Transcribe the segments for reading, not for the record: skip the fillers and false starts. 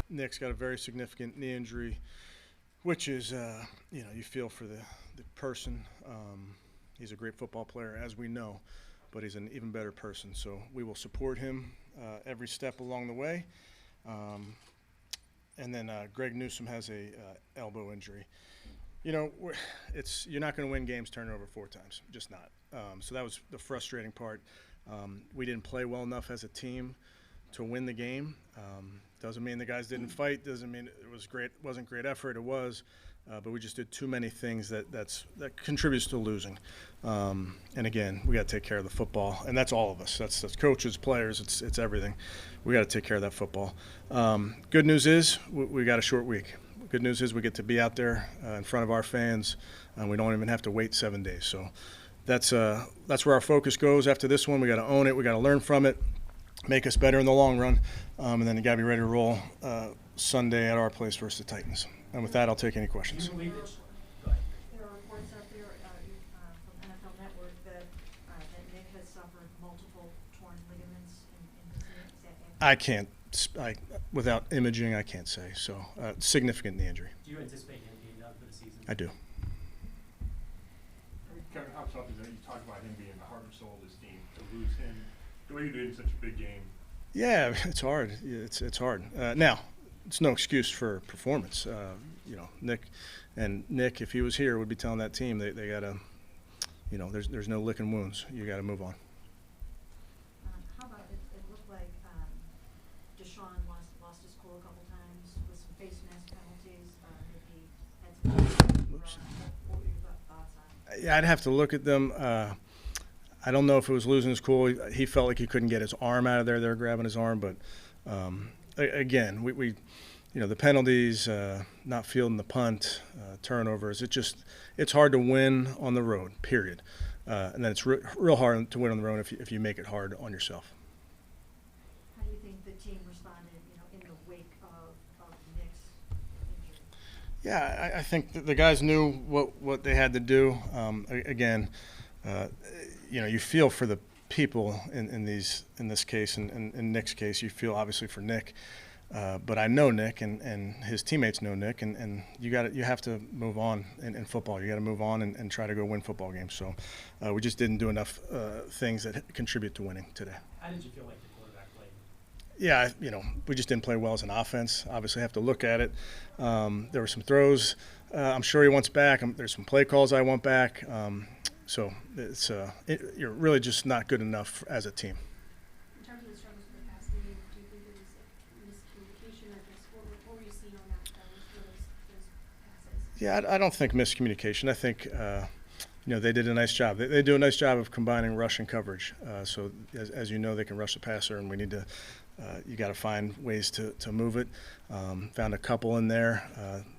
Nick's got a very significant knee injury, which is, you feel for the person. He's a great football player, as we know, but he's an even better person. So we will support him every step along the way. And then Greg Newsome has a elbow injury. You're not going to win games turning over 4 times, just not. So that was the frustrating part. We didn't play well enough as a team to win the game. Doesn't mean the guys didn't fight. Doesn't mean it was great. Wasn't great effort. It was, but we just did too many things that contributes to losing. And again, we got to take care of the football, and that's all of us. That's coaches, players. It's everything. We got to take care of that football. Good news is we got a short week. Good news is we get to be out there in front of our fans, and we don't even have to wait 7 days. So that's where our focus goes after this one. We got to own it. We got to learn from it, make us better in the long run, and then you got to be ready to roll Sunday at our place versus the Titans. And with that, I'll take any questions. There are reports out there from NFL Network that Nick has suffered multiple torn ligaments in his knee. Is that accurate? Without imaging, I can't say. So, significant knee injury. Do you anticipate him being done for the season? I do. Kevin, how tough is it? You talk about him being the heart and soul of this team. To lose him, the way you did in such a big game. Yeah, it's hard. It's hard. Now, it's no excuse for performance. Nick, if he was here, would be telling that team they got to, there's no licking wounds. You got to move on. How about it looked like Deshaun lost his cool a couple times with some face mask penalties. Maybe had some. What were your thoughts on? Yeah, I'd have to look at them. I don't know if it was losing his cool. He felt like he couldn't get his arm out of there. They were grabbing his arm, but again, we the penalties, not fielding the punt, turnovers. It's hard to win on the road. Period. And then it's real hard to win on the road if you make it hard on yourself. How do you think the team responded, in the wake of Nick's injury? Yeah, I think the guys knew what they had to do. Again, you feel for the people in this case, and in Nick's case, you feel obviously for Nick. But I know Nick, and his teammates know Nick, and you have to move on in football. You got to move on and try to go win football games. So we just didn't do enough things that contribute to winning today. How did you feel like the quarterback played? Yeah, we just didn't play well as an offense. Obviously, have to look at it. There were some throws I'm sure he wants back. There's some play calls I want back. So you're really just not good enough as a team. In terms of the struggles for the past game, do you think there was miscommunication, or just what were you seeing on that those passes? Yeah, I don't think miscommunication. I think they did a nice job. They do a nice job of combining rush and coverage. So as you know, they can rush the passer, and we need to. You got to find ways to move it. Found a couple in there.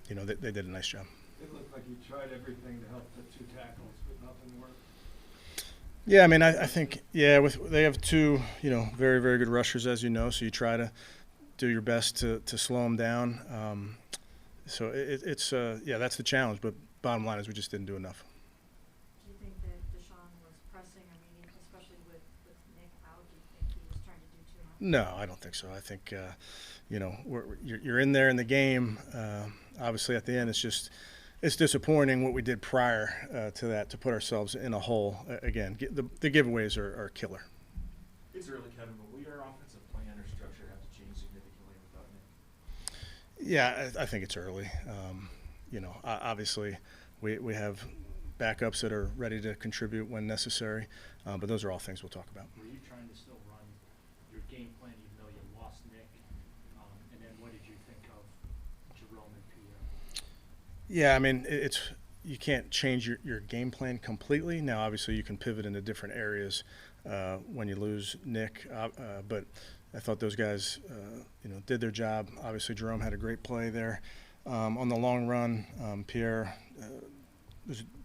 They did a nice job. It looked like you tried everything to help the 2 tackles, but nothing worked. Yeah, I mean, I think they have 2 very, very good rushers, as you know. So you try to do your best to slow them down. So it's that's the challenge. But bottom line is we just didn't do enough. Do you think that Deshaun was pressing? I mean, especially with Nick out, do you think he was trying to do too much? No, I don't think so. I think you're in there in the game. Obviously, at the end, it's disappointing what we did prior to that to put ourselves in a hole. Again, the giveaways are killer. It's early, Kevin, but will your offensive plan or structure have to change significantly without Nick? Yeah, I think it's early. Obviously, we have backups that are ready to contribute when necessary, but those are all things we'll talk about. Were you trying to still run your game plan even though you lost Nick? And then what did you think of Jerome and Pierre? Yeah, I mean, you can't change your game plan completely. Now, obviously, you can pivot into different areas when you lose Nick, but I thought those guys, did their job. Obviously, Jerome had a great play there. On the long run, Pierre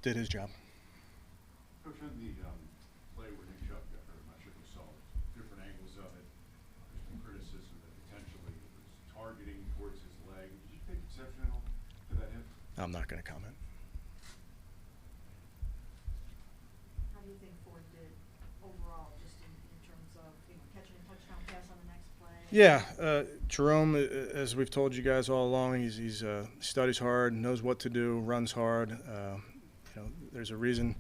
did his job. Coach, on the play where Nick Chubb got hurt, I'm not sure if you saw it. Different angles of it. There's some criticism that potentially it was targeting towards his leg. Did you take exception to that hit? I'm not going to comment. How do you think Ford did overall, just in terms of catching a touchdown pass on the next play? Yeah, Jerome, as we've told you guys all along, he's studies hard, knows what to do, runs hard. There's a reason,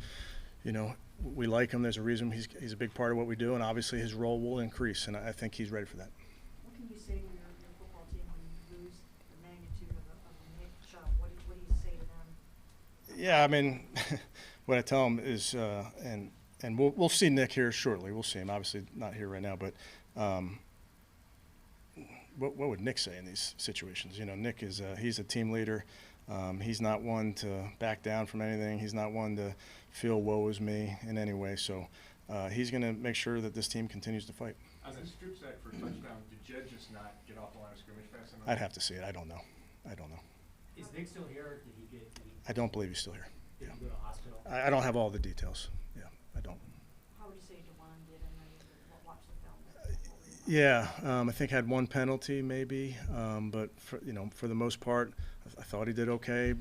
we like him. There's a reason he's a big part of what we do, and obviously his role will increase, and I think he's ready for that. What can you say to your football team when you lose the magnitude of a Nick Chubb? What do you say to them? Yeah, I mean, what I tell him is, and we'll see Nick here shortly. We'll see him. Obviously not here right now, but what would Nick say in these situations? Nick is he's a team leader. He's not one to back down from anything. He's not one to feel woe is me in any way. So he's going to make sure that this team continues to fight. On the strip sack for touchdown, did Jed just not get off the line of scrimmage fast enough? I'd have to see it. I don't know. Is Nick still here, or did he I don't believe he's still here. did he go to hospital? I don't have all the details. Yeah, I don't. How would you say Devon did? I know you watch the film. Yeah, I think had one penalty maybe, but for the most part, I thought he did okay.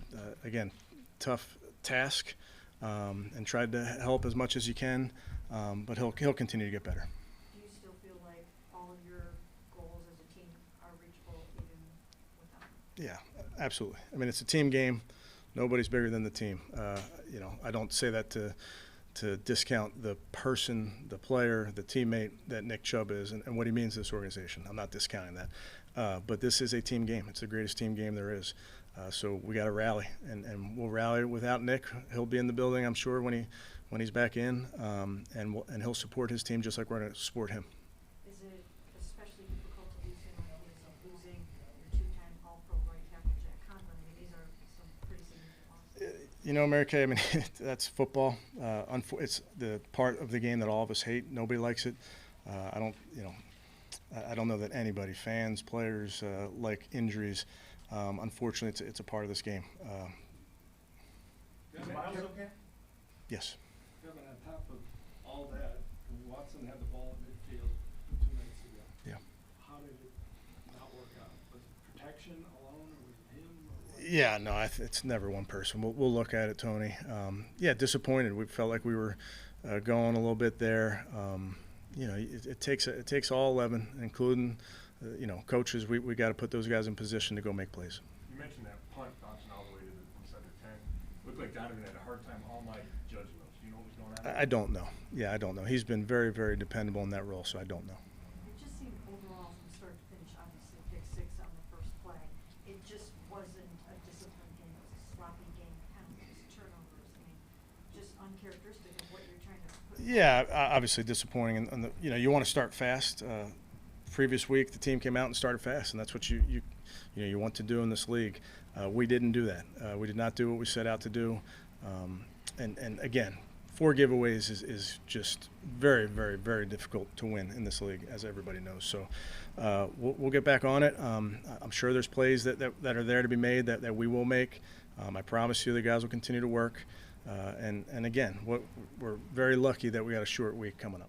Again, tough task, and tried to help as much as he can, but he'll continue to get better. Do you still feel like all of your goals as a team are reachable even without him? Yeah, absolutely. I mean, it's a team game. Nobody's bigger than the team. I don't say that to discount the person, the player, the teammate that Nick Chubb is and what he means to this organization. I'm not discounting that. But this is a team game. It's the greatest team game there is. So we got to rally, and we'll rally without Nick. He'll be in the building, I'm sure, when he's back in, and he'll support his team just like we're going to support him. Is it especially difficult to lose him on the heels of losing your two-time All-Pro right tackle Jack Conklin? I mean, these are some pretty significant losses. Mary Kay, I mean, that's football. It's the part of the game that all of us hate. Nobody likes it. I don't know that anybody, fans, players, like injuries. Unfortunately, it's a part of this game. Is Miles okay? Yes. Kevin, on top of all that, Watson had the ball in midfield 2 minutes ago. Yeah. How did it not work out? Was it protection alone, or was it him? Or what? Yeah, no, it's never one person. We'll look at it, Tony. Yeah, disappointed. We felt like we were going a little bit there. It takes all 11, including coaches. We got to put those guys in position to go make plays. You mentioned that punt bouncing all the way to the inside the 10. Looked like Donovan had a hard time all night judging those. Do you know what was going on? I don't know. Yeah, I don't know. He's been very, very dependable in that role, so I don't know. It just seemed overall from start to finish, obviously pick six on the first play. It just wasn't a disciplined game. It was a sloppy game, penalties, turnovers. I mean, just uncharacteristic of what you're trying to put. Yeah, obviously disappointing. And you want to start fast. Previous week, the team came out and started fast, and that's what you want to do in this league. We didn't do that. We did not do what we set out to do. And again, 4 giveaways is just very, very, very difficult to win in this league, as everybody knows. So we'll get back on it. I'm sure there's plays that are there to be made that we will make. I promise you the guys will continue to work. And again, we're very lucky that we got a short week coming up.